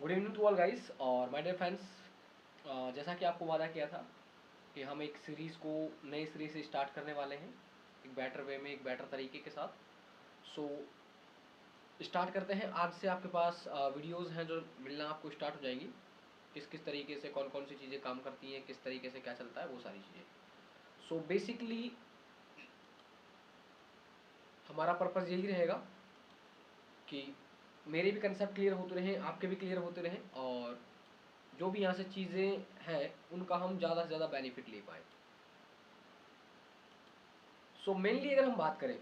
Good evening to all guys और my dear friends. जैसा कि आपको वादा किया था कि हम एक सीरीज़ को नए सिरे से स्टार्ट करने वाले हैं, एक बेटर वे में, एक बेटर तरीके के साथ। सो स्टार्ट करते हैं। आज से आपके पास वीडियोस हैं जो मिलना आपको स्टार्ट हो जाएंगी, किस किस तरीके से कौन कौन सी चीज़ें काम करती हैं, किस तरीके से क्या चलता है, वो सारी चीज़ें। सो बेसिकली हमारा पर्पज़ यही रहेगा कि मेरे भी कंसेप्ट क्लियर होते रहें, आपके भी क्लियर होते रहें, और जो भी यहाँ से चीज़ें हैं उनका हम ज़्यादा से ज़्यादा बेनिफिट ले पाएँ। सो मेनली अगर हम बात करें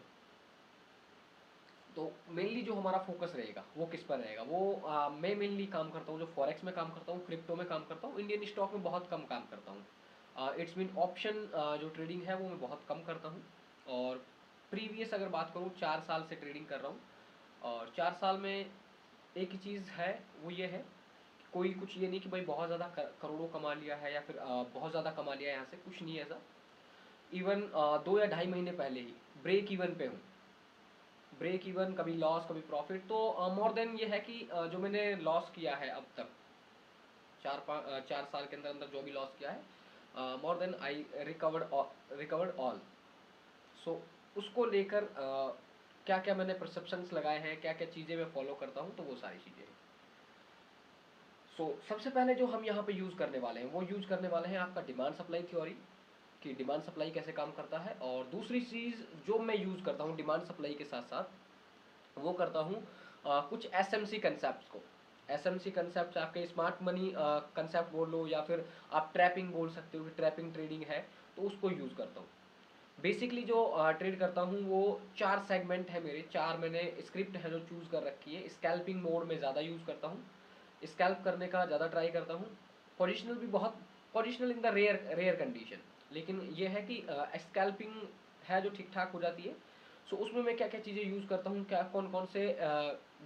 तो मेनली जो हमारा फोकस रहेगा वो किस पर रहेगा, वो मैं मेनली काम करता हूँ, जो फॉरेक्स में काम करता हूँ, क्रिप्टो में काम करता हूँ, इंडियन स्टॉक में बहुत कम काम करता हूँ। इट्स मीन ऑप्शन जो ट्रेडिंग है वो मैं बहुत कम करता हूँ। और प्रीवियस अगर बात करूँ, 4 साल से ट्रेडिंग कर रहा हूँ, और 4 साल में एक ही चीज़ है, वो ये है, कोई कुछ ये नहीं कि भाई बहुत ज़्यादा करोड़ों कमा लिया है या फिर बहुत ज़्यादा कमा लिया है, यहाँ से कुछ नहीं है ऐसा। इवन 2 या ढाई महीने पहले ही ब्रेक इवन पे हूँ। ब्रेक इवन, कभी लॉस कभी प्रॉफिट। तो मोर देन ये है कि जो मैंने लॉस किया है अब तक 4 साल के अंदर अंदर जो भी लॉस किया है, more than I recovered all. So उसको लेकर क्या क्या मैंने परसेप्शंस लगाए हैं, क्या क्या चीज़ें मैं फॉलो करता हूँ, तो वो सारी चीज़ें हैं। सबसे पहले जो हम यहाँ पे यूज़ करने वाले हैं वो यूज़ करने वाले हैं आपका डिमांड सप्लाई थ्योरी, कि डिमांड सप्लाई कैसे काम करता है। और दूसरी चीज़ जो मैं यूज़ करता हूँ डिमांड सप्लाई के साथ साथ, वो करता हूँ कुछ एसएमसी कंसेप्ट को। एसएमसी कंसेप्ट आपके स्मार्ट मनी कंसेप्ट बोल लो, या फिर आप ट्रैपिंग बोल सकते हो कि ट्रैपिंग ट्रेडिंग है, तो उसको यूज़ करता हूँ। बेसिकली जो ट्रेड करता हूँ वो 4 सेगमेंट है मेरे, 4 मैंने स्क्रिप्ट है जो चूज़ कर रखी है। स्कैल्पिंग मोड में ज़्यादा यूज़ करता हूँ, स्कैल्प करने का ज़्यादा ट्राई करता हूँ। पोजिशनल भी बहुत, positional in the rare rare condition, लेकिन ये है कि स्कैल्पिंग है जो ठीक ठाक हो जाती है। सो उसमें मैं क्या क्या चीज़ें यूज़ करता हूँ, क्या कौन कौन से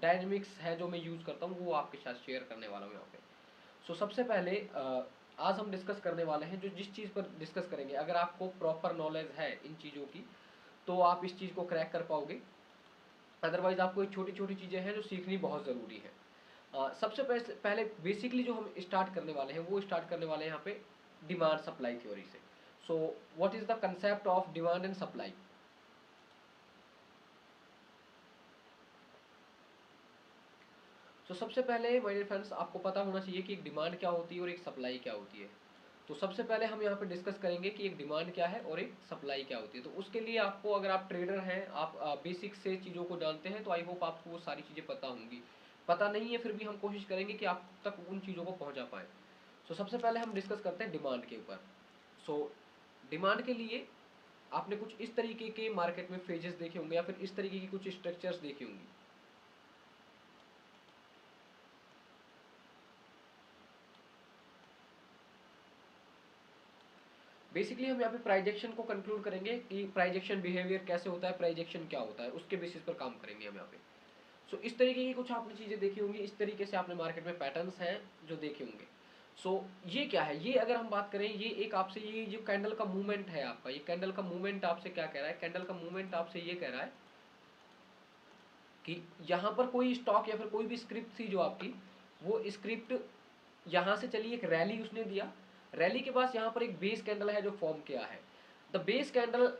डायनेमिक्स है जो मैं यूज़ करता हूँ, वो आपके साथ शेयर करने वाला हूँ यहाँ पे। सबसे पहले आज हम डिस्कस करने वाले हैं, जो जिस चीज़ पर डिस्कस करेंगे, अगर आपको प्रॉपर नॉलेज है इन चीज़ों की तो आप इस चीज़ को क्रैक कर पाओगे। अदरवाइज आपको एक छोटी छोटी चीज़ें हैं जो सीखनी बहुत ज़रूरी है। सबसे पहले बेसिकली जो हम स्टार्ट करने वाले हैं वो स्टार्ट करने वाले हैं यहाँ पे डिमांड सप्लाई थ्योरी से। So what is the concept of demand and supply. सबसे पहले माय डियर फ्रेंड्स, आपको पता होना चाहिए कि एक डिमांड क्या होती है और एक सप्लाई क्या होती है। तो सबसे पहले हम यहाँ पे डिस्कस करेंगे कि एक डिमांड क्या है और एक सप्लाई क्या होती है। तो उसके लिए आपको, अगर आप ट्रेडर हैं, आप बेसिक से चीज़ों को जानते हैं, तो आई होप आपको वो सारी चीज़ें पता होंगी। पता नहीं है फिर भी हम कोशिश करेंगे कि आप तक उन चीज़ों को पहुँचा पाएँ। सबसे पहले हम डिस्कस करते हैं डिमांड के ऊपर। सो डिमांड के लिए आपने कुछ इस तरीके के मार्केट में फेजेस देखे होंगे, या फिर इस तरीके की कुछ स्ट्रक्चर्स देखी होंगी। बेसिकली हम यहाँ पे प्राइजेक्शन को कंक्लूड करेंगे कि प्राइजेक्शन बिहेवियर कैसे होता है, प्राइजेक्शन क्या होता है, उसके बेसिस पर काम करेंगे हम यहाँ पे। इस तरीके की कुछ आपने चीज़ें देखी होंगी, इस तरीके से आपने मार्केट में पैटर्न्स हैं जो देखे होंगे। ये क्या है, ये अगर हम बात करें, ये एक आपसे, ये जो कैंडल का मूवमेंट है आपका, ये कैंडल का मूवमेंट आपसे क्या कह रहा है, कैंडल का मूवमेंट आपसे ये कह रहा है कि यहाँ पर कोई स्टॉक या फिर कोई भी स्क्रिप्ट थी जो आपकी, वो स्क्रिप्ट यहाँ से चली, एक रैली उसने दिया, रैली के पास यहाँ पर एक बेस कैंडल है जो फॉर्म किया है। द बेस कैंडल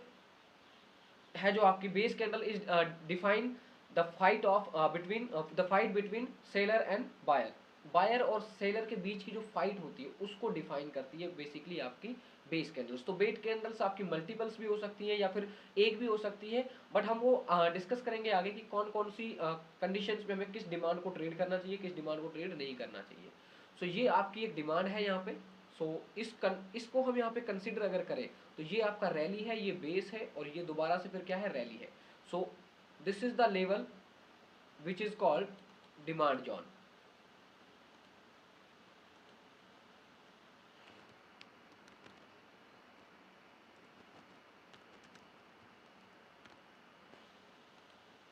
है जो आपकी base candle is define the fight of between the fight between seller and buyer. Buyer और सेलर के बीच की जो फाइट होती है उसको डिफाइन करती है बेसिकली आपकी बेस कैंडल्स। तो बेस कैंडल्स आपकी मल्टीपल्स भी हो सकती है या फिर एक भी हो सकती है, बट हम वो डिस्कस करेंगे आगे कि कौन कौन सी कंडीशंस में हमें किस डिमांड को ट्रेड करना चाहिए, किस डिमांड को ट्रेड नहीं करना चाहिए। ये आपकी एक डिमांड है यहाँ पे। इसको हम यहाँ पे कंसिडर अगर करें तो ये आपका रैली है, ये बेस है, और ये दोबारा से फिर क्या है, रैली है। This is the level which is called demand zone.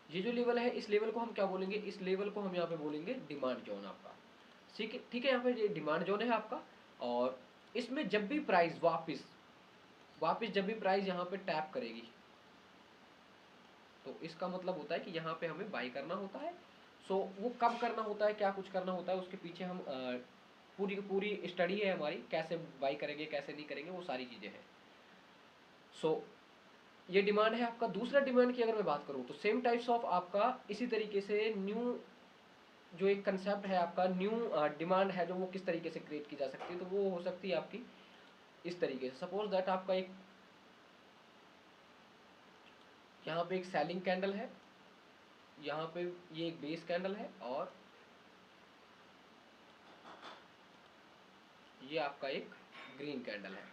ये जो लेवल है, इस लेवल को हम क्या बोलेंगे, इस लेवल को हम यहाँ पे बोलेंगे डिमांड जोन आपका। ठीक है, ठीक है, यहाँ पे ये डिमांड जोन है आपका। और इसमें जब भी प्राइस वापस वापस जब भी प्राइस यहाँ पे टैप करेगी, तो इसका मतलब होता है कि यहाँ पे हमें बाई करना होता है। सो वो कब करना होता है, क्या कुछ करना होता है, उसके पीछे हम पूरी की पूरी स्टडी है हमारी, कैसे बाई करेंगे कैसे नहीं करेंगे, वो सारी चीज़ें हैं। सो ये डिमांड है आपका। दूसरा डिमांड की अगर मैं बात करूँ तो सेम टाइप्स ऑफ आपका इसी तरीके से न्यू जो एक कंसेप्ट है आपका, न्यू डिमांड है जो वो किस तरीके से क्रिएट की जा सकती है, तो वो हो सकती है आपकी इस तरीके से। सपोज दैट आपका एक यहाँ पे एक सेलिंग कैंडल है, यहाँ पे ये एक बेस कैंडल है, और ये आपका एक ग्रीन कैंडल है।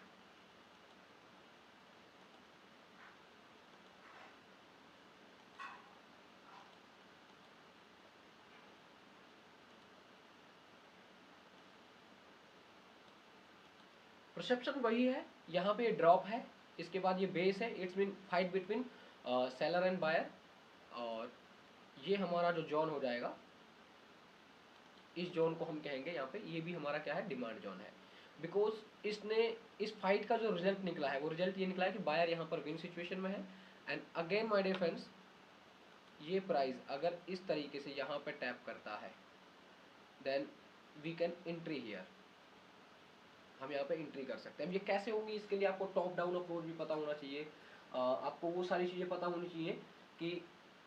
परसेप्शन वही है, यहाँ पे ड्रॉप है, इसके बाद ये बेस है, it's mean fight between seller and buyer, और ये हमारा जो जोन हो जाएगा, इस जोन को हम कहेंगे यहाँ पे, ये भी हमारा क्या है, डिमांड जोन है। बिकॉज इसने इस फाइट का जो रिजल्ट निकला है, वो रिजल्ट ये निकला है कि बायर यहाँ पर विन सिचुएशन में है। And again my dear friends, ये प्राइस अगर इस तरीके से यहाँ पे टैप करता है, then we can entry here, हम यहाँ पे एंट्री कर सकते हैं। अब ये कैसे होंगी, इसके लिए आपको टॉप डाउन अप्रोच भी पता होना चाहिए, आपको वो सारी चीज़ें पता होनी चाहिए कि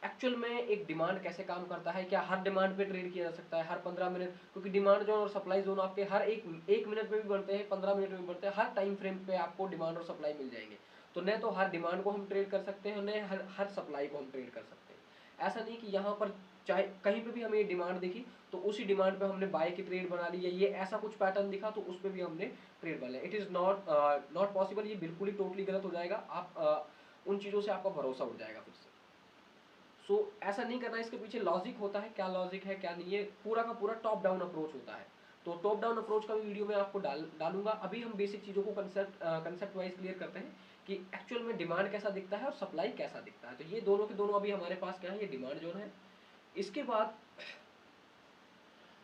एक्चुअल में एक डिमांड कैसे काम करता है, क्या हर डिमांड पे ट्रेड किया जा सकता है हर 15 मिनट, क्योंकि डिमांड जोन और सप्लाई जोन आपके हर एक मिनट में भी बढ़ते हैं, 15 मिनट में भी बढ़ते हैं, हर टाइम फ्रेम पे आपको डिमांड और सप्लाई मिल जाएंगे। तो न तो हर डिमांड को हम ट्रेड कर सकते हैं, न हर सप्लाई को हम ट्रेड कर सकते हैं। ऐसा नहीं कि यहाँ पर चाहे कहीं पे भी हमें ये डिमांड दिखी तो उसी डिमांड पे हमने बाय की ट्रेड बना ली, या ये ऐसा कुछ पैटर्न दिखा तो उस पर भी हमने ट्रेड बना लिया। इट इज़ नॉट पॉसिबल, ये बिल्कुल ही टोटली गलत हो जाएगा। आप उन चीज़ों से आपका भरोसा उठ जाएगा फिर से। सो ऐसा नहीं करना, इसके पीछे लॉजिक होता है, क्या लॉजिक है क्या नहीं है, पूरा का पूरा टॉप डाउन अप्रोच होता है। तो टॉप डाउन अप्रोच का भी वीडियो मैं आपको डालूंगा। अभी हम बेसिक चीज़ों को कंसेप्ट वाइज क्लियर करते हैं कि एक्चुअल में डिमांड कैसा दिखता है और सप्लाई कैसा दिखता है। तो ये दोनों के दोनों अभी हमारे पास क्या है, ये डिमांड जोन है। इसके बाद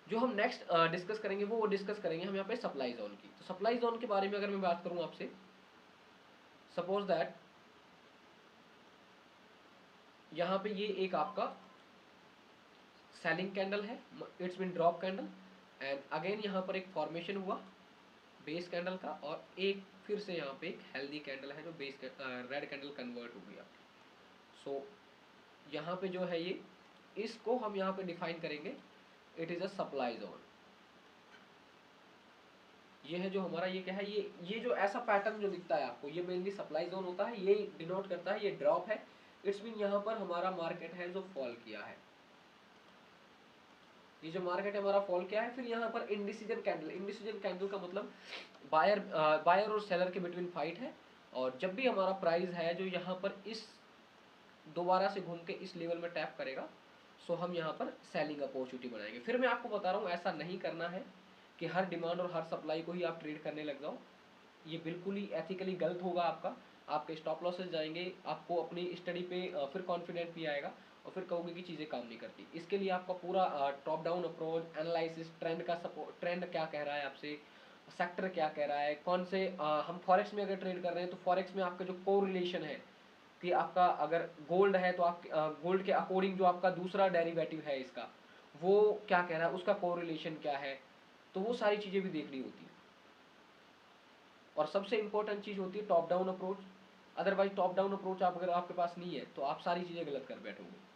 जो हम नेक्स्ट डिस्कस करेंगे वो डिस्कस करेंगे हम यहाँ पे सप्लाई जोन की। तो सप्लाई जोन के बारे में अगर मैं बात करूँ आपसे, सपोज दैट यहाँ पे ये एक आपका सेलिंग कैंडल है, it's mean drop candle, and again यहाँ पर एक फॉर्मेशन हुआ बेस कैंडल का, और एक फिर से यहाँ पे एक हेल्दी कैंडल है जो बेस रेड कैंडल कन्वर्ट हो गया। सो यहाँ पे जो है ये, इसको हम यहाँ पे डिफाइन करेंगे, it is a supply zone. ये है जो हमारा, ये क्या है, ये जो ऐसा पैटर्न जो दिखता है आपको, ये मेनली सप्लाई जोन होता है, ये डिनोट करता है, ये ड्रॉप है, इट्स मीन यहाँ पर हमारा मार्केट है जो फॉल किया है, ये जो मार्केट है हमारा फॉल किया है। फिर यहाँ पर इंडिसीजन कैंडल, इंडिसीजन कैंडल का मतलब बायर और सेलर के बिटवीन फाइट है, और जब भी हमारा प्राइस है जो यहाँ पर इस दोबारा से घूम के इस लेवल में टैप करेगा, सो हम यहाँ पर सेलिंग अपॉर्चुनिटी बनाएंगे। फिर मैं आपको बता रहा हूँ, ऐसा नहीं करना है कि हर डिमांड और हर सप्लाई को ही आप ट्रेड करने लग जाओ, ये बिल्कुल ही एथिकली गलत होगा आपका। आपके स्टॉप लॉसेस जाएंगे, आपको अपनी स्टडी पे फिर कॉन्फिडेंट भी आएगा, और फिर कहोगे कि चीज़ें काम नहीं करती। इसके लिए आपका पूरा top down approach, analysis, trend का सपोर्ट, ट्रेंड क्या कह रहा है आपसे, सेक्टर क्या कह रहा है, कौन से हम फॉरेक्स में अगर ट्रेड कर रहे हैं तो फॉरेक्स में आपका जो कोरिलेशन है, कि आपका अगर गोल्ड है तो आप गोल्ड के अकॉर्डिंग जो आपका दूसरा डेरिवेटिव है इसका, वो क्या कह रहा है, उसका कोरिलेशन क्या है, तो वो सारी चीज़ें भी देखनी होती है। और सबसे इंपॉर्टेंट चीज़ होती है top down approach. Otherwise top down approach आप अगर आपके पास नहीं है तो आप सारी चीज़ें गलत कर बैठोगे।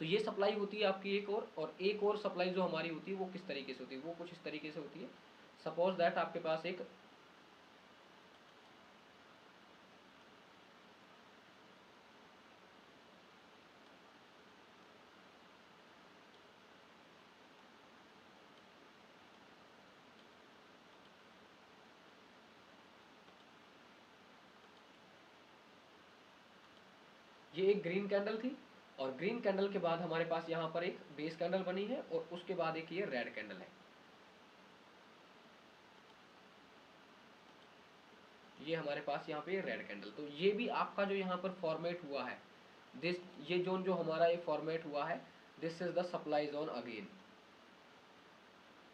तो ये सप्लाई होती है आपकी एक और एक और सप्लाई जो हमारी होती है वो किस तरीके से होती है, वो कुछ इस तरीके से होती है। सपोज दैट आपके पास एक ये एक ग्रीन कैंडल थी, और ग्रीन कैंडल के बाद हमारे पास यहाँ पर एक बेस कैंडल बनी है, और उसके बाद एक ये रेड कैंडल है। ये हमारे पास यहाँ पे रेड कैंडल, तो ये भी आपका जो यहाँ पर फॉर्मेट हुआ है, दिस ये जोन जो हमारा ये फॉर्मेट हुआ है, this is the supply zone again,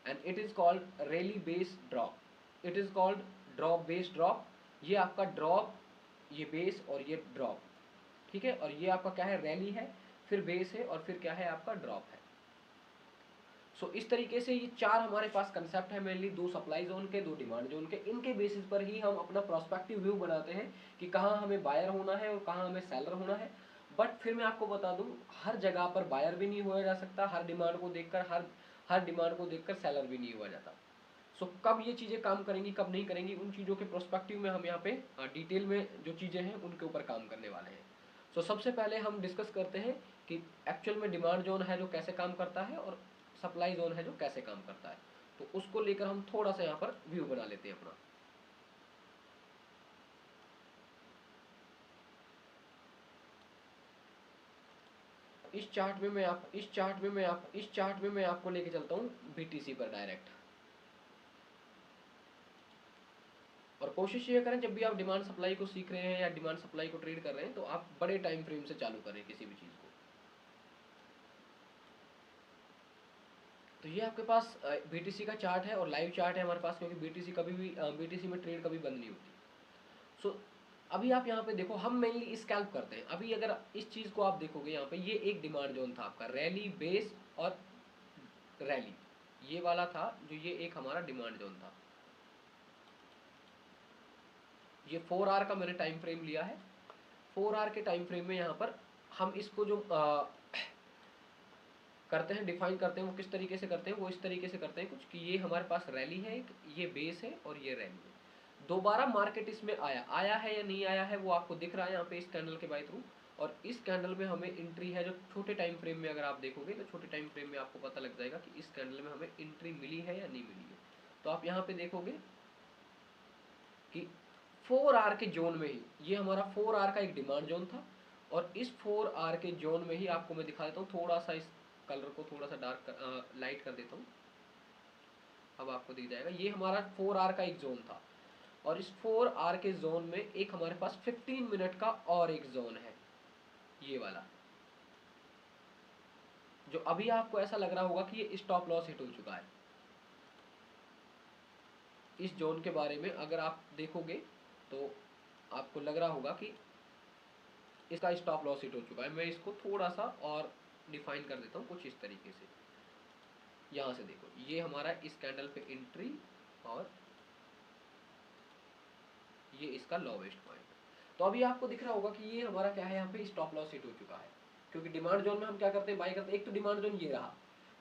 and it is called rally base drop, it is called drop base drop. ये आपका ड्रॉप, ये बेस और ये ड्रॉप, ठीक है, और ये आपका क्या है, रैली है, फिर बेस है, और फिर क्या है आपका ड्रॉप है। सो इस तरीके से ये चार हमारे पास कंसेप्ट है मेनली, दो सप्लाई जोन के, दो डिमांड जोन के। इनके बेसिस पर ही हम अपना प्रोस्पेक्टिव व्यू बनाते हैं कि कहाँ हमें बायर होना है और कहाँ हमें सेलर होना है। बट फिर मैं आपको बता दूं, हर जगह पर बायर भी नहीं हुआ जा सकता, हर डिमांड को देखकर हर डिमांड को देखकर सेलर भी नहीं हुआ जाता। सो कब ये चीज़ें काम करेंगी कब नहीं करेंगी, उन चीज़ों के प्रोस्पेक्टिव में हम यहाँ पे डिटेल में जो चीज़ें हैं उनके ऊपर काम करने वाले हैं। सो सबसे पहले हम डिस्कस करते हैं कि एक्चुअल में डिमांड जोन है जो कैसे काम करता है और सप्लाई जोन है जो कैसे काम करता है। तो उसको लेकर हम थोड़ा सा यहाँ पर व्यू बना लेते हैं अपना। इस चार्ट में मैं आपको लेके चलता हूँ बीटीसी पर डायरेक्ट। और कोशिश ये करें जब भी आप डिमांड सप्लाई को सीख रहे हैं या डिमांड सप्लाई को ट्रेड कर रहे हैं तो आप बड़े टाइम फ्रेम से चालू करें किसी भी चीज़ को। तो ये आपके पास बीटीसी का चार्ट है और लाइव चार्ट है हमारे पास, क्योंकि बीटीसी कभी भी बीटीसी में ट्रेड कभी बंद नहीं होती। सो अभी आप यहाँ पे देखो, हम मेनली स्कैल्प करते हैं। अभी अगर इस चीज़ को आप देखोगे यहाँ पे, ये एक डिमांड जोन था आपका, रैली बेस और रैली, ये वाला था जो ये एक हमारा डिमांड जोन था। ये 4 आवर का मैंने टाइम फ्रेम लिया है। 4 आवर के टाइम फ्रेम में यहाँ पर हम इसको जो करते हैं, डिफाइन करते हैं, वो किस तरीके से करते हैं, वो इस तरीके से करते हैं कुछ कि ये हमारे पास रैली है एक, ये बेस है और ये रैली है। दोबारा मार्केट इसमें आया है या नहीं आया है वो आपको दिख रहा है यहाँ पे इस कैंडल के बाय थ्रू। और इस कैंडल में हमें एंट्री है जो छोटे टाइम फ्रेम में अगर आप देखोगे तो छोटे टाइम फ्रेम में आपको पता लग जाएगा कि इस कैंडल में हमें एंट्री मिली है या नहीं मिली है। तो आप यहाँ पे देखोगे कि 4 आवर के जोन में ही ये हमारा 4 आवर का एक डिमांड जोन था। और इस 4 आवर के जोन में ही आपको मैं दिखा देता हूँ, थोड़ा सा इस कलर को थोड़ा सा लाइट कर देता हूँ, अब आपको दिख जाएगा। ये हमारा 4 आवर का एक जोन था और इस 4 आवर के जोन में एक हमारे पास 15 मिनट का और एक जोन है, ये वाला, जो अभी आपको ऐसा लग रहा होगा कि ये स्टॉप लॉस हिट हो चुका है। इस जोन के बारे में अगर आप देखोगे तो आपको लग रहा होगा कि इसका स्टॉप लॉस हिट हो चुका है। मैं इसको थोड़ा सा और डिफाइन कर देता हूँ कुछ इस तरीके से। यहाँ से देखो, ये हमारा इस कैंडल पे एंट्री और ये इसका लोवेस्ट पॉइंट। तो अभी आपको दिख रहा होगा कि ये हमारा क्या है, यहाँ पे स्टॉप लॉस हिट हो चुका है। क्योंकि डिमांड जोन में हम क्या करते हैं, बाई करते हैं। एक तो डिमांड जोन ये रहा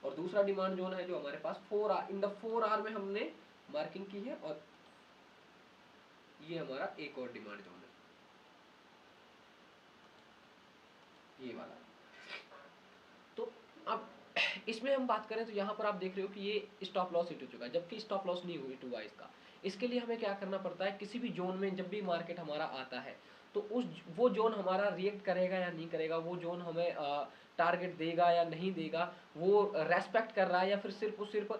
और दूसरा डिमांड जोन है जो हमारे पास 4 आवर, इन द 4 आवर में हमने मार्किंग की है और ये हमारा एक और डिमांड जोन है, ये वाला। तो अब इसमें हम बात करें तो यहाँ पर आप देख रहे हो कि ये स्टॉप लॉस हिट हो चुका है, जबकि स्टॉप लॉस नहीं हिट हुआ इसका। इसके लिए हमें क्या करना पड़ता है, किसी भी जोन में जब भी मार्केट हमारा आता है तो वो जोन हमारा रिएक्ट करेगा या नहीं करेगा, वो जोन हमें टारगेट देगा या नहीं देगा, वो रेस्पेक्ट कर रहा है या फिर सिर्फ और सिर्फ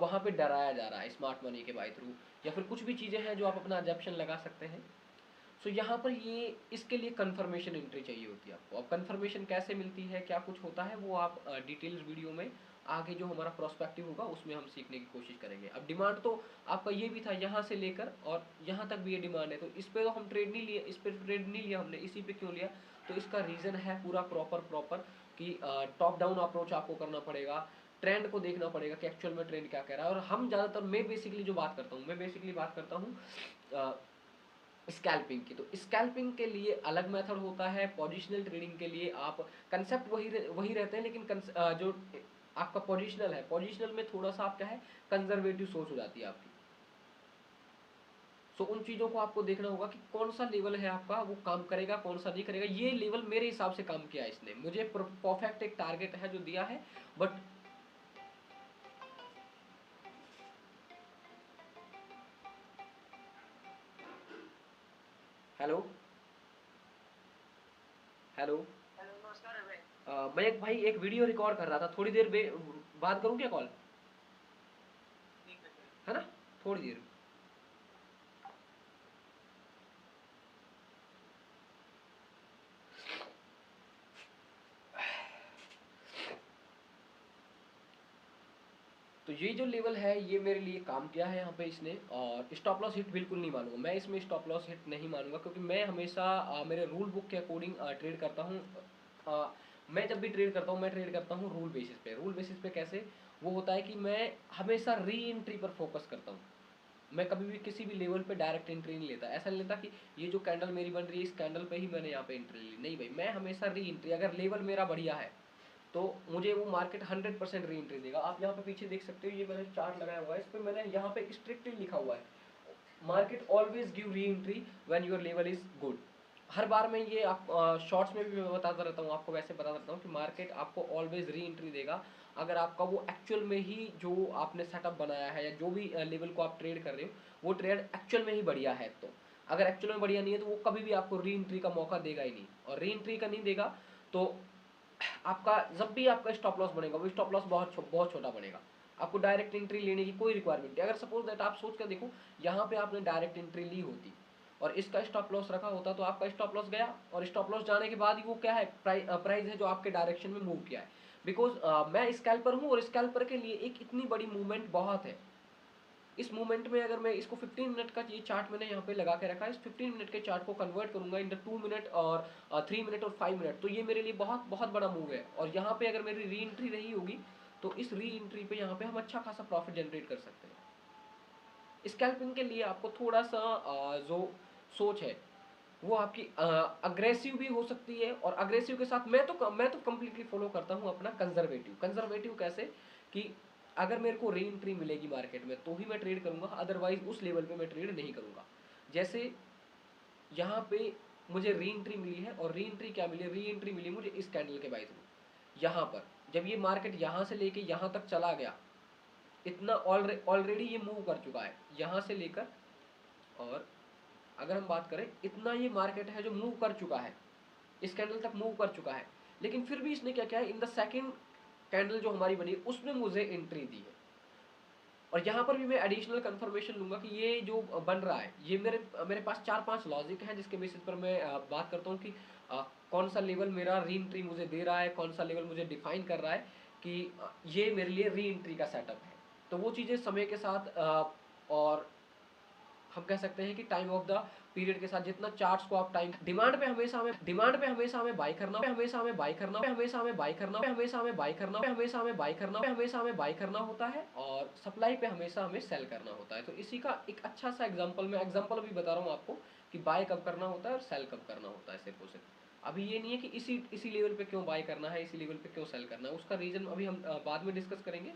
वहाँ पे डराया जा रहा है स्मार्ट मनी के बाय थ्रू, या फिर कुछ भी चीज़ें हैं जो आप अपना एजम्पशन लगा सकते हैं। सो यहाँ पर ये इसके लिए कंफर्मेशन एंट्री चाहिए होती है आपको। अब कंफर्मेशन कैसे मिलती है, क्या कुछ होता है, वो आप डिटेल्स वीडियो में आगे जो हमारा प्रोस्पेक्टिव होगा उसमें हम सीखने की कोशिश करेंगे। अब डिमांड तो आपका ये भी था, यहाँ से लेकर और यहाँ तक भी ये डिमांड है, तो इस पर तो हम ट्रेड नहीं लिए, इस पर ट्रेड नहीं लिया हमने, इसी पे क्यों लिया, तो इसका रीज़न है पूरा प्रॉपर कि टॉप डाउन अप्रोच आपको करना पड़ेगा, ट्रेंड को देखना पड़ेगा कि एक्चुअल में ट्रेंड क्या कह रहा है। और हम ज़्यादातर, मैं बेसिकली जो बात करता हूँ, मैं बेसिकली बात करता हूँ स्कैल्पिंग की। तो स्कैल्पिंग के लिए अलग मेथड होता है, पोजिशनल ट्रेडिंग के लिए आप कंसेप्ट वही रहते हैं, लेकिन जो आपका पोजिशनल है, पोजिशनल में थोड़ा सा आप क्या है, कंजर्वेटिव सोच हो जाती है आपकी। सो उन चीज़ों को आपको देखना होगा कि कौन सा लेवल है आपका, वो काम करेगा कौन सा नहीं करेगा। ये लेवल मेरे हिसाब से काम किया है इसने, मुझे परफेक्ट एक टारगेट है जो दिया है, बट हेलो हेलो मैं एक भाई एक वीडियो रिकॉर्ड कर रहा था, थोड़ी देर बात करूं क्या कॉल, है ना, थोड़ी देर। तो ये जो लेवल है ये मेरे लिए काम किया है यहाँ पे इसने। और स्टॉप लॉस हिट बिल्कुल नहीं मानूंगा मैं, इसमें स्टॉप लॉस हिट नहीं मानूंगा, क्योंकि मैं हमेशा मेरे रूल बुक के अकॉर्डिंग ट्रेड करता हूँ। मैं जब भी ट्रेड करता हूँ मैं ट्रेड करता हूँ रूल बेसिस पे। रूल बेसिस पे कैसे, वो होता है कि मैं हमेशा री एंट्री पर फोकस करता हूँ। मैं कभी भी किसी भी लेवल पे डायरेक्ट एंट्री नहीं लेता। ऐसा नहीं लेता कि ये जो कैंडल मेरी बन रही है इस कैंडल पे ही मैंने यहाँ पे एंट्री ली, नहीं भाई, मैं हमेशा री एंट्री, अगर लेवल मेरा बढ़िया है तो मुझे वो मार्केट 100% री एंट्री देगा। आप यहाँ पे पीछे देख सकते हो, ये मैंने चार्ट लगाया हुआ है, इस पर मैंने यहाँ पे स्ट्रिक्टली लिखा हुआ है, market always give reentry when your level is good. हर बार मैं ये आप शॉर्ट्स में भी मैं बताता रहता हूँ, आपको वैसे बताता रहता हूँ कि मार्केट आपको ऑलवेज री एंट्री देगा अगर आपका वो एक्चुअल में ही जो आपने सेटअप बनाया है या जो भी लेवल को आप ट्रेड कर रहे हो वो ट्रेड एक्चुअल में ही बढ़िया है। तो अगर एक्चुअल में बढ़िया नहीं है तो वो कभी भी आपको री एंट्री का मौका देगा ही नहीं, और री एंट्री का नहीं देगा तो आपका जब भी आपका स्टॉप लॉस बनेगा वो स्टॉप लॉस बहुत छोटा बनेगा। आपको डायरेक्ट एंट्री लेने की कोई रिक्वायरमेंट नहीं। अगर सपोज दैट आप सोच कर देखो, यहाँ पे आपने डायरेक्ट एंट्री ली होती और इसका स्टॉप लॉस रखा होता तो आपका स्टॉप लॉस गया, और स्टॉप लॉस जाने के बाद ही वो क्या है, प्राइस है जो आपके डायरेक्शन में मूव किया है। बिकॉज मैं स्कैल्पर हूँ और स्कैल्पर के लिए एक इतनी बड़ी मूवमेंट बहुत है। इस मूवमेंट में अगर मैं इसको 15 मिनट का ये चार्ट मैंने यहाँ पे लगा के रखा है, इस 15 मिनट के चार्ट को कन्वर्ट करूंगा इन 2 मिनट और 3 मिनट और 5 मिनट, तो ये मेरे लिए बहुत बहुत बड़ा मूव है। और यहाँ पे अगर मेरी री एंट्री रही होगी तो इस री एंट्री पे यहाँ पे हम अच्छा खासा प्रॉफिट जनरेट कर सकते हैं। स्कैल्पिंग के लिए आपको थोड़ा सा जो सोच है वो आपकी अग्रेसिव भी हो सकती है, और अग्रेसिव के साथ मैं तो कंप्लीटली फॉलो करता हूँ अपना कंजर्वेटिव। कंजर्वेटिव कैसे कि अगर मेरे को री एंट्री मिलेगी मार्केट में तो ही मैं ट्रेड करूंगा, अदरवाइज उस लेवल पे मैं ट्रेड नहीं करूंगा। जैसे यहाँ पे मुझे री एंट्री मिली है, और री एंट्री क्या मिली, री एंट्री मिली मुझे इस कैंडल के बाई थ्रू। यहाँ पर जब ये मार्केट यहाँ से लेके यहाँ तक चला गया, इतना ऑलरेडी ये मूव कर चुका है यहाँ से लेकर, और अगर हम बात करें इतना ये मार्केट है जो मूव कर चुका है, इस कैंडल तक मूव कर चुका है, लेकिन फिर भी इसने क्या किया है, इन द सेकंड कैंडल जो हमारी बनी उसमें मुझे एंट्री दी है। और यहाँ पर भी मैं एडिशनल कंफर्मेशन लूंगा कि ये जो बन रहा है ये मेरे पास 4-5 लॉजिक हैं जिसके बेसिस पर मैं बात करता हूँ कि कौन सा लेवल मेरा री एंट्री मुझे दे रहा है, कौन सा लेवल मुझे डिफाइन कर रहा है कि ये मेरे लिए री एंट्री का सेटअप है। तो वो चीज़ें समय के साथ और हम कह सकते हैं कि टाइम ऑफ द पीरियड के साथ जितना चार्ट्स को आप टाइम, डिमांड पे हमेशा हमें बाई करना, हमेशा हमें बाई करना, हमेशा हमें बाई करना, हमेशा हमें बाई करना, हमेशा हमें बाई करना, हमेशा हमें बाई करना होता है, और सप्लाई पे हमेशा हमें सेल करना होता है। तो इसी का एक अच्छा सा एग्जांपल, मैं एग्जांपल भी बता रहा हूँ आपको कि बाय कब करना होता है और सेल कब करना होता है, सिर्फ और सिर्फ। अभी ये नहीं है कि इसी लेवल पे क्यों बाय करना है, इसी लेवल पे क्यों सेल करना है, उसका रीजन अभी हम बाद में डिस्कस करेंगे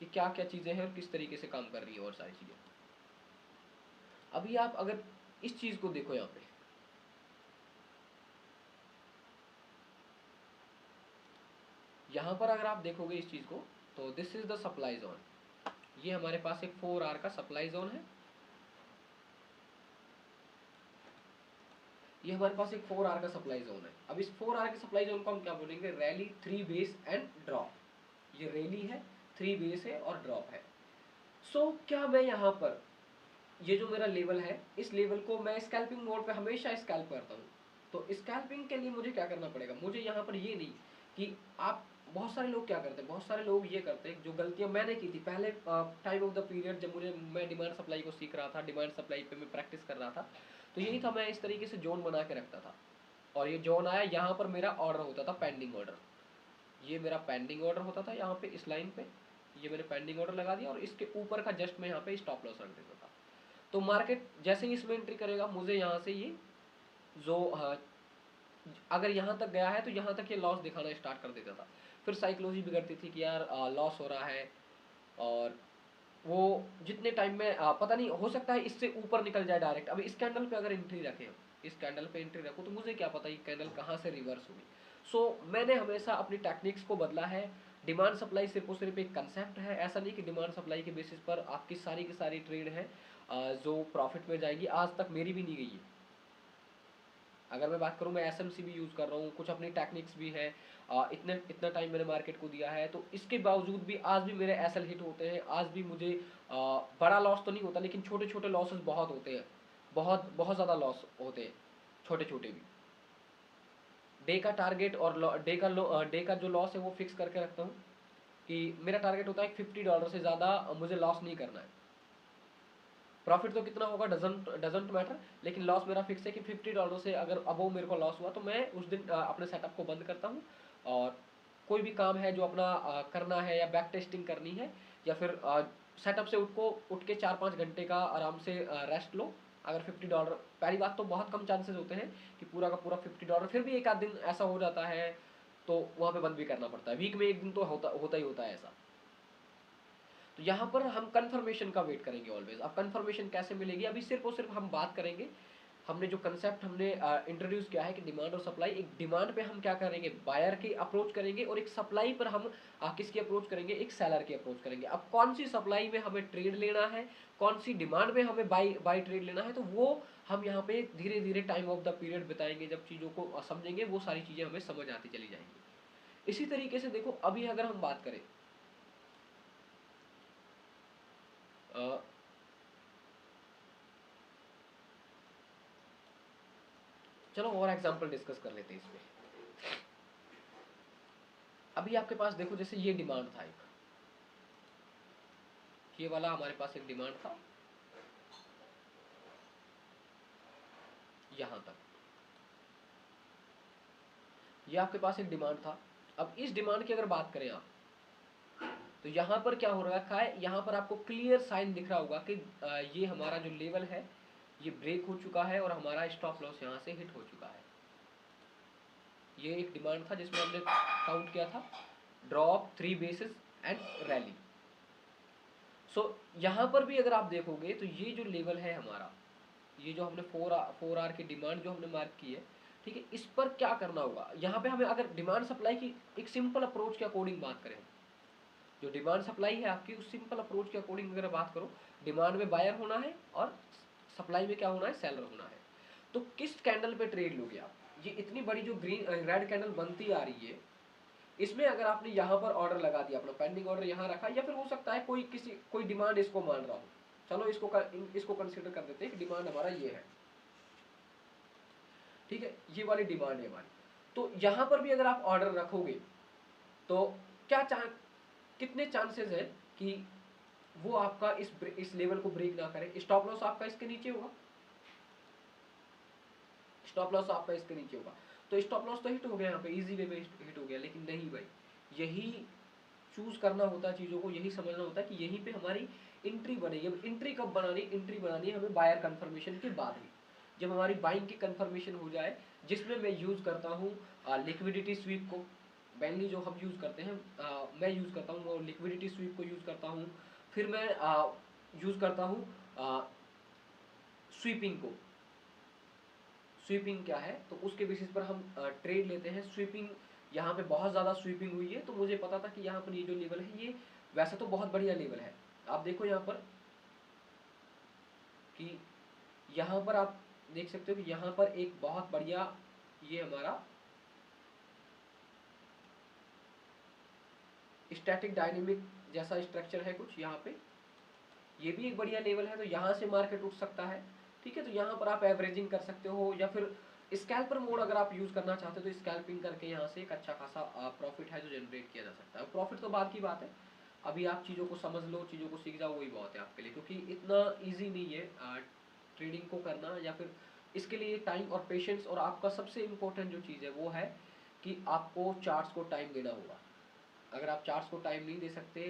कि क्या क्या चीज़ें हैं और किस तरीके से काम कर रही है और सारी चीज़ें। अभी आप अगर इस चीज को देखो, यहाँ पे यहाँ पर अगर आप देखोगे इस चीज को, तो this is the supply zone. ये हमारे पास एक 4 आवर का सप्लाई जोन है, ये हमारे पास एक 4 आवर का सप्लाई जोन है। अब इस 4 आवर के सप्लाई जोन को हम क्या बोलेंगे, रैली, 3 बेस एंड ड्रॉप। ये रैली है, 3 बेस है और ड्रॉप है। सो क्या मैं यहाँ पर ये जो मेरा लेवल है, इस लेवल को मैं स्कैल्पिंग मोड पे हमेशा स्कैल्प करता हूँ। तो स्कैल्पिंग के लिए मुझे क्या करना पड़ेगा, मुझे यहाँ पर ये नहीं कि आप, बहुत सारे लोग क्या करते हैं, बहुत सारे लोग ये करते हैं जो गलतियाँ मैंने की थी पहले टाइम ऑफ द पीरियड, जब मैं डिमांड सप्लाई को सीख रहा था, डिमांड सप्लाई पे मैं प्रैक्टिस कर रहा था, तो यही था, मैं इस तरीके से जोन बना के रखता था। और ये जोन आया, यहाँ पर मेरा ऑर्डर होता था पेंडिंग ऑर्डर, ये मेरा पेंडिंग ऑर्डर होता था यहाँ पे इस लाइन पे, ये मैंने पेंडिंग ऑर्डर लगा दिया, और इसके ऊपर का जस्ट मैं यहाँ पे स्टॉप लॉस रख देता था। तो मार्केट जैसे ही इसमें एंट्री करेगा, मुझे यहाँ से ये जो अगर यहाँ तक गया है तो यहाँ तक ये लॉस दिखाना स्टार्ट कर देता था। फिर साइकोलॉजी बिगड़ती थी कि यार लॉस हो रहा है, और वो जितने टाइम में पता नहीं, हो सकता है इससे ऊपर निकल जाए डायरेक्ट। अब इस कैंडल पे अगर एंट्री रखें, इस कैंडल पे एंट्री रखो, तो मुझे क्या पता ये कैंडल कहाँ से रिवर्स होगी। सो मैंने हमेशा अपनी टेक्निक्स को बदला है। डिमांड सप्लाई सिर्फ और सिर्फ एक कंसेप्ट है, ऐसा नहीं कि डिमांड सप्लाई के बेसिस पर आपकी सारी की सारी ट्रेड है जो प्रॉफिट में जाएगी। आज तक मेरी भी नहीं गई है। अगर मैं बात करूँ, मैं एसएमसी भी यूज़ कर रहा हूँ, कुछ अपनी टेक्निक्स भी है, इतना टाइम मैंने मार्केट को दिया है, तो इसके बावजूद भी आज भी मेरे एसएल हिट होते हैं, आज भी मुझे बड़ा लॉस तो नहीं होता, लेकिन छोटे छोटे लॉसेस बहुत होते हैं, बहुत बहुत ज़्यादा लॉस होते हैं, छोटे छोटे भी। डे का टारगेट और डे का जो लॉस है वो फिक्स करके रखता हूँ कि मेरा टारगेट होता है $50 से ज़्यादा मुझे लॉस नहीं करना है। प्रॉफिट तो कितना होगा डजंट मैटर, लेकिन लॉस मेरा फिक्स है कि $50 से अगर अबव मेरे को लॉस हुआ तो मैं उस दिन अपने सेटअप को बंद करता हूँ, और कोई भी काम है जो अपना करना है या बैक टेस्टिंग करनी है, या फिर सेटअप से उठ के 4-5 घंटे का आराम से रेस्ट लो। अगर $50, पहली बात तो बहुत कम चांसेस होते हैं कि पूरा का पूरा $50, फिर भी एक आध दिन ऐसा हो जाता है तो वहाँ पे बंद भी करना पड़ता है, वीक में एक दिन तो होता ही होता है ऐसा। तो यहाँ पर हम कंफर्मेशन का वेट करेंगे ऑलवेज। अब कंफर्मेशन कैसे मिलेगी, अभी सिर्फ और सिर्फ हम बात करेंगे, हमने जो कंसेप्ट हमने इंट्रोड्यूस किया है कि डिमांड और सप्लाई, एक डिमांड पे हम क्या करेंगे, बायर की अप्रोच करेंगे, और एक सप्लाई पर हम किसकी अप्रोच करेंगे, एक सेलर की अप्रोच करेंगे। अब कौन सी सप्लाई में हमें ट्रेड लेना है, कौन सी डिमांड में हमें बाई ट्रेड लेना है, तो वो हम यहाँ पे धीरे धीरे टाइम ऑफ द पीरियड बताएंगे, जब चीज़ों को समझेंगे वो सारी चीज़ें हमें समझ आती चली जाएंगी। इसी तरीके से देखो, अभी अगर हम बात करें चलो और एग्जांपल डिस्कस कर लेते हैं इसमें। अभी आपके पास देखो, जैसे ये डिमांड था एक, ये वाला हमारे पास एक डिमांड था यहां तक, ये आपके पास एक डिमांड था। अब इस डिमांड की अगर बात करें आप, तो यहां पर क्या हो रखा है, यहां पर आपको क्लियर साइन दिख रहा होगा कि ये हमारा जो लेवल है ये ब्रेक हो चुका है और हमारा स्टॉप लॉस यहां से हिट हो चुका है। ये एक डिमांड था जिसमें हमने काउंट किया था ड्रॉप, 3 बेसिस एंड रैली। सो यहाँ पर भी अगर आप देखोगे तो ये जो लेवल है हमारा, ये जो हमने 4 आर की डिमांड जो हमने मार्क की है, ठीक है, इस पर क्या करना होगा, यहाँ पे हमें अगर डिमांड सप्लाई की एक सिंपल अप्रोच के अकॉर्डिंग बात करें, जो डिमांड सप्लाई है आपकी, उस सिंपल अप्रोच के अकॉर्डिंग अगर बात करो, डिमांड में बायर होना है और सप्लाई में क्या होना है, सेलर होना है। तो किस कैंडल पे ट्रेड लोगे आप, ये इतनी बड़ी जो ग्रीन रेड कैंडल बनती आ रही है, इसमें अगर आपने यहाँ पर ऑर्डर लगा दिया, अपना पेंडिंग ऑर्डर यहाँ रखा, या फिर हो सकता है कोई डिमांड इसको मान रहा हो, चलो इसको कंसिडर कर देते हैं कि डिमांड हमारा ये है, ठीक है, ये वाली डिमांड है हमारी। तो यहाँ पर भी अगर आप ऑर्डर रखोगे तो कितने चांसेस है कि वो आपका इस लेवल को ब्रेक ना करे, स्टॉप लॉस आपका इसके नीचे होगा, स्टॉप लॉस आपका इसके नीचे होगा। तो स्टॉप लॉस तो हिट हो गया यहाँ पे, इजी वे में हिट हो गया, लेकिन नहीं भाई, यही चूज करना होता है चीज़ों को, यही समझना होता है कि यहीं पे हमारी एंट्री बनेगी। अब एंट्री कब बनानी, एंट्री बनानी है हमें बायर कंफर्मेशन के बाद ही, जब हमारी बाइंग की कंफर्मेशन हो जाए, जिसमें मैं यूज़ करता हूँ लिक्विडिटी स्वीप को, मेनली जो हम यूज़ करते हैं, मैं यूज़ करता हूँ वो लिक्विडिटी स्वीप को यूज़ करता हूँ। फिर मैं यूज़ करता हूँ स्वीपिंग को। स्वीपिंग क्या है, तो उसके बेसिस पर हम ट्रेड लेते हैं। स्वीपिंग, यहाँ पे बहुत ज़्यादा स्वीपिंग हुई है, तो मुझे पता था कि यहाँ पर ये जो लेवल है ये वैसे तो बहुत बढ़िया लेवल है। आप देखो यहाँ पर कि यहाँ पर आप देख सकते हो कि यहाँ पर एक बहुत बढ़िया ये हमारा स्टैटिक डायनेमिक जैसा स्ट्रक्चर है कुछ यहाँ पे, ये भी एक बढ़िया लेवल है, तो यहाँ से मार्केट उठ सकता है, ठीक है। तो यहाँ पर आप एवरेजिंग कर सकते हो, या फिर स्कैल्पर मोड अगर आप यूज़ करना चाहते हो तो स्कैल्पिंग करके यहाँ से एक अच्छा खासा प्रॉफिट है जो जनरेट किया जा सकता है। प्रॉफिट तो बाद की बात है, अभी आप चीज़ों को समझ लो, चीज़ों को सीख जाओ, वही बहुत है आपके लिए, क्योंकि इतना ईजी नहीं है ट्रेडिंग को करना, या फिर इसके लिए टाइम और पेशेंस, और आपका सबसे इम्पोर्टेंट जो चीज़ है वो है कि आपको चार्ट्स को टाइम देना होगा। अगर आप चार्ट्स को टाइम नहीं दे सकते,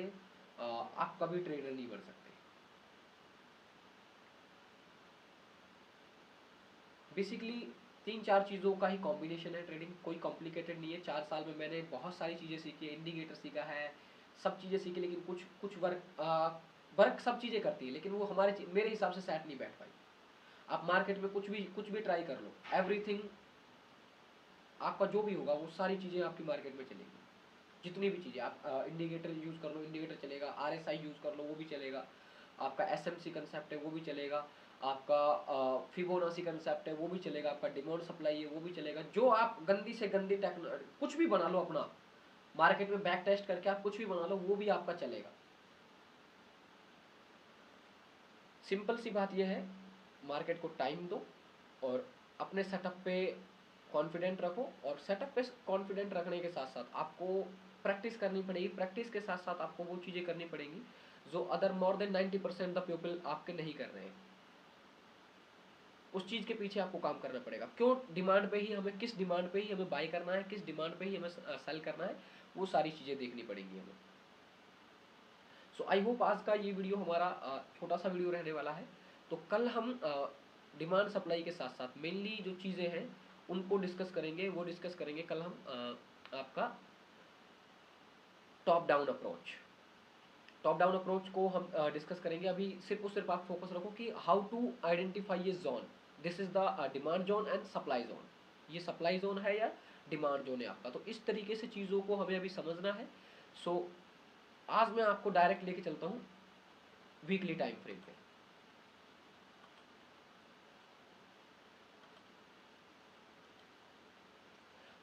आप कभी ट्रेडर नहीं बन सकते। बेसिकली 3-4 चीज़ों का ही कॉम्बिनेशन है ट्रेडिंग, कोई कॉम्प्लिकेटेड नहीं है। 4 साल में मैंने बहुत सारी चीज़ें सीखी है, इंडिकेटर सीखा है, सब चीज़ें सीखी, लेकिन कुछ वर्क सब चीज़ें करती है, लेकिन वो मेरे हिसाब से सेट नहीं बैठ पाई। आप मार्केट में कुछ भी ट्राई कर लो, एवरीथिंग आपका जो भी होगा वो सारी चीज़ें आपकी मार्केट में चलेगी। जितनी भी चीज़ें आप इंडिकेटर यूज़ कर लो, इंडिकेटर चलेगा, RSI यूज़ कर लो, वो भी चलेगा, आपका SMC कंसेप्ट है वो भी चलेगा, आपका फिबोनाची कंसेप्ट है वो भी चलेगा, आपका डिमांड सप्लाई है वो भी चलेगा। जो आप गंदी से गंदी कुछ भी बना लो अपना, मार्केट में बैक टेस्ट करके आप कुछ भी बना लो, वो भी आपका चलेगा। सिंपल सी बात यह है, मार्केट को टाइम दो और अपने सेटअप पे कॉन्फिडेंट रखो, और सेटअप पे कॉन्फिडेंट रखने के साथ साथ आपको प्रैक्टिस करनी पड़ेगी, प्रैक्टिस के साथ साथ आपको वो चीज़ें करनी पड़ेंगी जो other more than 90% the people आपके नहीं कर रहे हैं। उस चीज़ के पीछे आपको काम करना पड़ेगा, क्यों डिमांड पे ही हमें, किस डिमांड पे ही हमें बाई करना है, किस डिमांड पे ही हमें सेल करना है, वो सारी चीज़ें देखनी पड़ेंगी हमें। सो आई होप आज का ये वीडियो हमारा छोटा सा वीडियो रहने वाला है। तो कल हम डिमांड सप्लाई के साथ साथ मेनली जो चीज़ें हैं उनको डिस्कस करेंगे, वो डिस्कस करेंगे कल हम आपका top down approach. Top down approach को हम डिस्कस करेंगे। अभी सिर्फ और सिर्फ आप फोकस रखो कि हाउ टू आइडेंटिफाई ये zone. This is the demand zone and supply zone. ये सप्लाई जोन है या डिमांड जोन है आपका। तो इस तरीके से चीज़ों को हमें अभी समझना है। सो आज मैं आपको डायरेक्ट लेके चलता हूँ वीकली टाइम फ्रेम पे।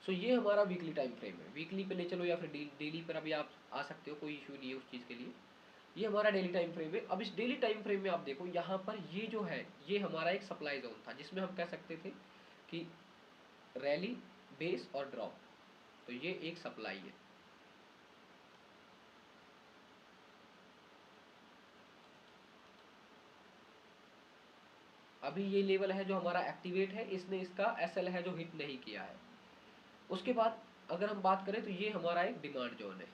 सो ये हमारा वीकली टाइम फ्रेम है। वीकली पे ले चलो या फिर डेली पर अभी आप आ सकते हो, कोई इशू नहीं है उस चीज़ के लिए। ये हमारा डेली टाइम फ्रेम है। अब इस डेली टाइम फ्रेम में आप देखो यहाँ पर ये जो है ये हमारा एक सप्लाई जोन था जिसमें हम कह सकते थे कि रैली, बेस और ड्रॉप। तो ये एक सप्लाई है। अभी ये लेवल है जो हमारा एक्टिवेट है, इसने इसका एसएल है जो हिट नहीं किया है। उसके बाद अगर हम बात करें तो ये हमारा एक डिमांड जोन है,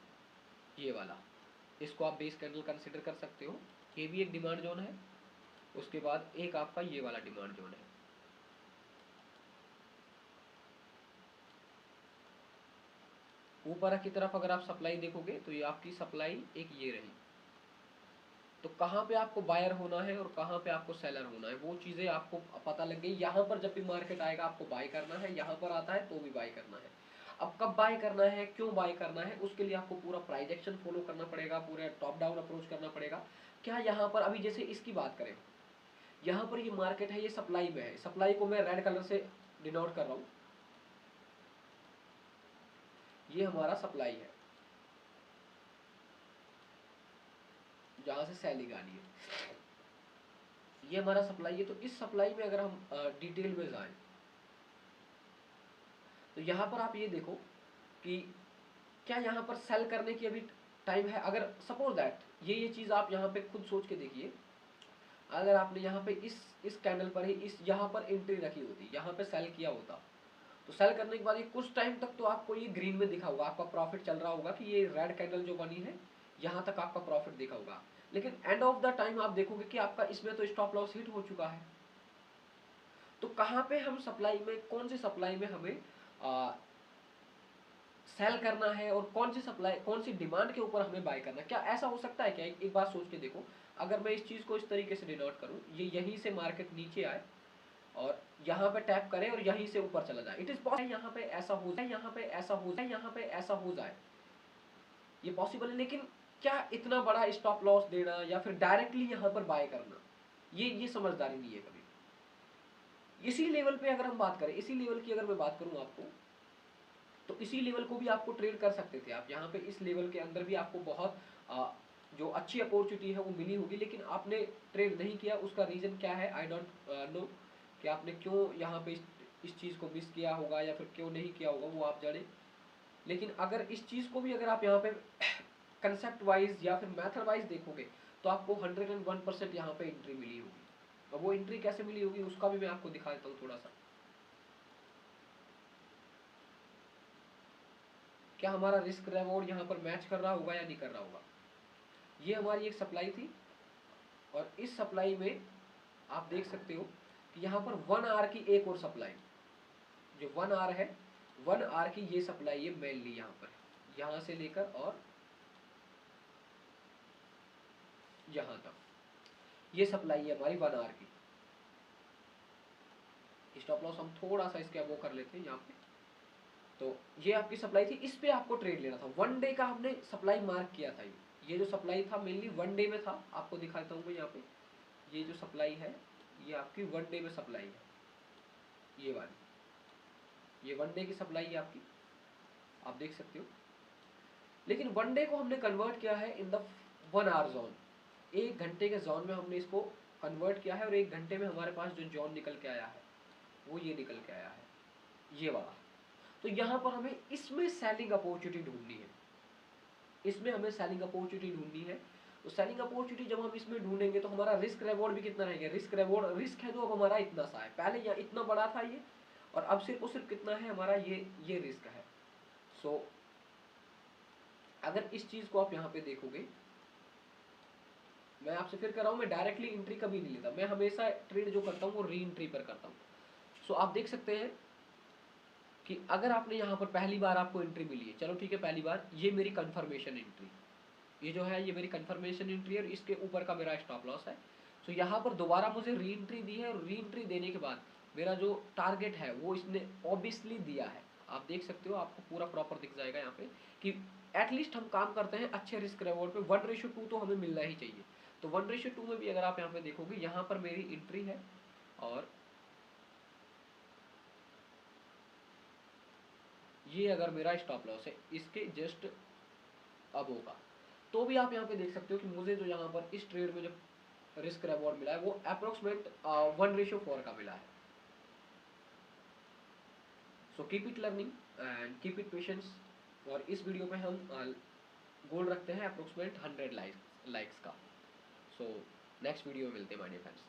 ये वाला। इसको आप बेस कैंडल कंसिडर कर सकते हो, ये भी एक डिमांड जोन है। उसके बाद एक आपका ये वाला डिमांड जोन है। ऊपर की तरफ अगर आप सप्लाई देखोगे तो ये आपकी सप्लाई एक ये रही। तो कहाँ पे आपको बायर होना है और कहाँ पे आपको सेलर होना है वो चीज़ें आपको पता लग गई। यहाँ पर जब भी मार्केट आएगा आपको बाय करना है, यहाँ पर आता है तो भी बाय करना है। अब कब बाय करना है, क्यों बाय करना है, उसके लिए आपको पूरा प्राइस एक्शन फॉलो करना पड़ेगा, पूरा टॉप डाउन अप्रोच करना पड़ेगा। क्या यहाँ पर अभी जैसे इसकी बात करें, यहाँ पर ये मार्केट है, ये सप्लाई में है। सप्लाई को मैं रेड कलर से डिनोट कर रहा हूँ। ये हमारा सप्लाई है जहाँ से सेलिंग आनी है। ये हमारा सप्लाई है। तो इस सप्लाई में अगर हम डिटेल में जाएं तो यहाँ पर आप ये देखो कि क्या यहाँ पर सेल करने की अभी टाइम है। अगर सपोज दैट ये चीज़ आप यहाँ पे खुद सोच के देखिए, अगर आपने यहाँ पे इस कैंडल पर ही इस यहाँ पर एंट्री रखी होती, यहाँ पे सेल किया होता, तो सेल करने के बाद ये कुछ टाइम तक तो आपको ये ग्रीन में दिखा होगा, आपका प्रॉफिट चल रहा होगा कि ये रेड कैंडल जो बनी है यहाँ तक आपका प्रॉफिट दिखा होगा। लेकिन एंड ऑफ द टाइम आप देखोगे कि आपका इसमें तो स्टॉप लॉस हिट हो चुका है। तो कहाँ पे हम सप्लाई में, कौन सी सप्लाई में हमें सेल करना है और कौन सी सप्लाई, कौन सी डिमांड के ऊपर हमें बाय करना है। क्या ऐसा हो सकता है क्या, एक बात सोच के देखो, अगर मैं इस चीज़ को इस तरीके से डिनोट करूँ, ये यहीं से मार्केट नीचे आए और यहाँ पे टैप करे और यहीं से ऊपर चला जाए, इट इज पॉसिबल यहाँ पे ऐसा हो जाए, यहाँ पे ऐसा हो जाए, यहाँ पे ऐसा हो जाए, ये पॉसिबल है। लेकिन क्या इतना बड़ा स्टॉप लॉस देना या फिर डायरेक्टली यहाँ पर बाय करना, ये समझदारी नहीं है कभी। इसी लेवल पे अगर हम बात करें, इसी लेवल की अगर मैं बात करूँ आपको, तो इसी लेवल को भी आपको ट्रेड कर सकते थे आप। यहाँ पे इस लेवल के अंदर भी आपको बहुत जो अच्छी अपॉर्चुनिटी है वो मिली होगी, लेकिन आपने ट्रेड नहीं किया। उसका रीज़न क्या है, आई डोंट नो कि आपने क्यों यहाँ पे इस चीज़ को मिस किया होगा या फिर क्यों नहीं किया होगा, वो आप जाने। लेकिन अगर इस चीज़ को भी अगर आप यहाँ पे कंसेप्ट वाइज या फिर मैथड वाइज देखोगे तो आपको 101% यहाँ पे एंट्री मिली होगी। और वो एंट्री कैसे मिली होगी उसका भी मैं आपको दिखा देता हूँ थोड़ा सा। क्या हमारा रिस्क रिवॉर्ड यहाँ पर मैच कर रहा होगा या नहीं कर रहा होगा। ये हमारी एक सप्लाई थी और इस सप्लाई में आप देख सकते हो कि यहाँ पर 1 आवर की एक और सप्लाई, जो 1 आवर है, 1 आवर की ये सप्लाई है मेनली यहाँ पर, यहाँ से लेकर और यहाँ तक ये सप्लाई है हमारी 1 आवर की। स्टॉप लॉस हम थोड़ा सा इसके अबो कर लेते हैं यहाँ पे। तो ये आपकी सप्लाई थी, इस पे आपको ट्रेड लेना था। 1 डे का हमने सप्लाई मार्क किया था। ये जो सप्लाई था मेनली 1 डे में था। आपको दिखाता हूँ मैं यहाँ पे, ये जो सप्लाई है ये आपकी 1 डे में सप्लाई है, ये वाली, ये 1 डे की सप्लाई है आपकी, आप देख सकते हो। लेकिन 1 डे को हमने कन्वर्ट किया है इन द 1 आवर जोन। 1 घंटे के जोन में हमने इसको कन्वर्ट किया है और 1 घंटे में हमारे पास जो जोन निकल के आया है वो ये निकल के आया है, ये वाला। तो यहाँ पर हमें इसमें सेलिंग अपॉर्चुनिटी ढूंढनी है, इसमें हमें सेलिंग अपॉर्चुनिटी ढूंढनी है। तो सेलिंग अपॉर्चुनिटी जब हम इसमें ढूंढेंगे तो हमारा रिस्क रिवॉर्ड भी कितना रहेगा। रिस्क रिवॉर्ड, रिस्क है जो अब हमारा इतना सा है, पहले यहाँ इतना बड़ा था ये, और अब सिर्फ और सिर्फ कितना है हमारा, ये रिस्क है। सो अगर इस चीज़ को आप यहाँ पे देखोगे, मैं आपसे फिर कर रहा हूँ, मैं डायरेक्टली एंट्री कभी नहीं लेता, मैं हमेशा ट्रेड जो करता हूँ वो री एंट्री पर करता हूँ। सो आप देख सकते हैं कि अगर आपने यहाँ पर पहली बार आपको एंट्री मिली है, चलो ठीक है पहली बार, ये मेरी कंफर्मेशन एंट्री, ये जो है ये मेरी कंफर्मेशन एंट्री है और इसके ऊपर का मेरा स्टॉप लॉस है। सो यहाँ पर दोबारा मुझे री एंट्री दी है और री एंट्री देने के बाद मेरा जो टारगेट है वो इसने ऑब्वियसली दिया है, आप देख सकते हो, आपको पूरा प्रॉपर दिख जाएगा यहाँ पे कि एटलीस्ट हम काम करते हैं अच्छे रिस्क रिवॉर्ड पे, 1:2 तो हमें मिलना ही चाहिए। तो 1:2 में भी अगर आप यहाँ पे देखोगे, यहाँ पर मेरी एंट्री है और ये अगर मेरा स्टॉप लॉस है इसके जस्ट अब होगा, तो भी आप यहाँ पे देख सकते हो कि मुझे जो यहाँ पर इस ट्रेड में जो रिस्क रिवॉर्ड मिला है वो अप्रोक्सीमेट 1:4 का मिला है। So keep it learning and keep it patience. और इस वीडियो पे हम गोल रखते हैं अप्रोक्सीमेट 100 लाइक्स का। सो नेक्स्ट वीडियो में मिलते हैं माय डियर फ्रेंड्स।